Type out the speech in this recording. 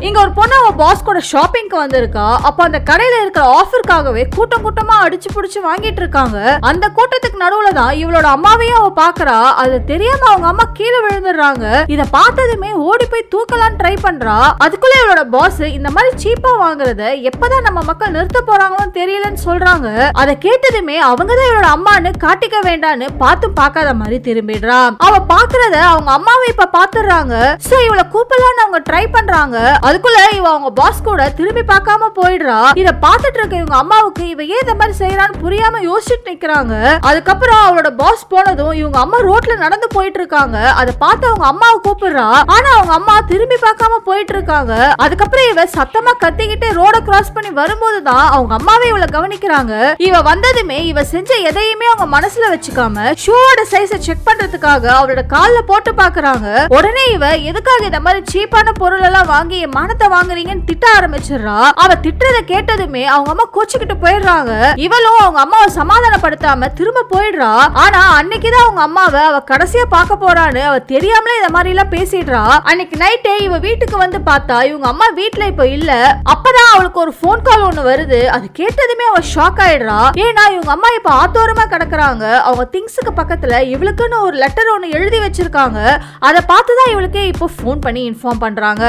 இங்க ஒரு பொண்ணு அவ பாஸ் கூட ஷாப்பிங்க்கு வந்திருக்கா. அப்ப அந்த கடையில இருக்கிற ஆஃபருக்காகவே கூட்டம் கூட்டமா அடிச்சு புடிச்சு வாங்கிட்டு இருக்காங்க. அந்த கூட்டத்துக்கு நடுவுல தான் இவளோட அம்மாவையும் அவ பாக்குறா. அது தெரியாம அவங்க அம்மா கீழே விழுந்துடுறாங்க. இத பார்த்ததுமே ஓடி போய் தூக்கலாம் ட்ரை பண்றா. அதுக்குள்ள இவளோட பாஸ் இந்த மாதிரி சீப்பா வாங்குறத எப்பதான் நம்ம மக்கள் நிறுத்த போறாங்களோன்னு தெரியலன்னு சொல்றாங்க. அதை கேட்டதுமே அவங்கதான் இவளோட அம்மான்னு காட்டிக்க வேண்டான்னு பார்த்தும் பார்க்காத மாதிரி திரும்பிடுறா. அவ பாக்குறத அவங்க அம்மாவை இப்ப பாத்துறாங்க. சோ இவளை கூப்பிடலான்னு அவங்க ட்ரை பண்றாங்க. அதுக்குள்ள இவ அவங்க பாஸ் கூட திரும்பி பார்க்காம போயிடுறா. இத பாத்துட்டு இருக்க இவங்க அம்மாவுக்கு இவ ஏன் இந்த மாதிரி செய்யறான்னு புரியாம யோசிச்சுட்டு நிக்கிறாங்க. அதுக்கப்புறம் அவளோட பாஸ் போனதும் இவங்க அம்மா ரோட்ல நடந்து போயிட்டு இருக்காங்க. அதை பார்த்து அவங்க அம்மாவை கூப்பிடுறா. ஆனா அவங்க அம்மா திரும்பி பார்க்காம போயிட்டு இருக்காங்க. அதுக்கப்புறம் இவ சத்தமா கத்திக்கிட்டே ரோட கிராஸ் பண்ணி வரும்போதுதான் அவங்க அம்மாவே இவளை கவனிக்கிறாங்க. இவ வந்ததுமே இவ செஞ்ச எதையுமே அவங்க மனசுல வச்சுக்காம ஷூவோட சைஸை செக் பண்றதுக்காக அவளோட கால்ல போட்டு பாக்குறாங்க. உடனே இவ எதுக்காக இந்த மாதிரி சீப்பான பொருள் எல்லாம் வாங்கி என் மானத்தை வாங்குறீங்கன்னு திட்ட ஆரம்பிச்சிடுறா. அவ திட்டத கேட்டதுமே அவங்க அம்மா கோச்சிக்கிட்டு போயிடுறாங்க. இவளும் அவங்க அம்மாவை சமாதானப்படுத்தாம திரும்ப போயிடுறா. ஆனா அன்னைக்குதான் அவங்க அம்மாவை அவ கடைசியா பார்க்க போறான்னு அவ தெரியாமலே இந்த மாதிரி எல்லாம் பேசிடுறா. அன்னைக்கு நைட்டே இவ வீட்டுக்கு வந்து பார்த்தா இவங்க அம்மா வீட்டுல இப்ப இல்ல. அப்பதான் அவளுக்கு ஒரு போன் கால் ஒண்ணு வருது. அது கேட்டதுமே அவ ஷாக் ஆயிடுறா. ஏன்னா இவங்க அம்மா இப்ப ஆத்தோரமா கிடக்குறாங்க. அவங்க திங்ஸுக்கு பக்கத்துல இவளுக்குன்னு ஒரு லெட்டர் ஒண்ணு எழுதி வச்சிருக்காங்க. அதை பார்த்துதான் இவளுக்கு இப்போ போன் பண்ணி இன்ஃபார்ம் பண்றாங்க.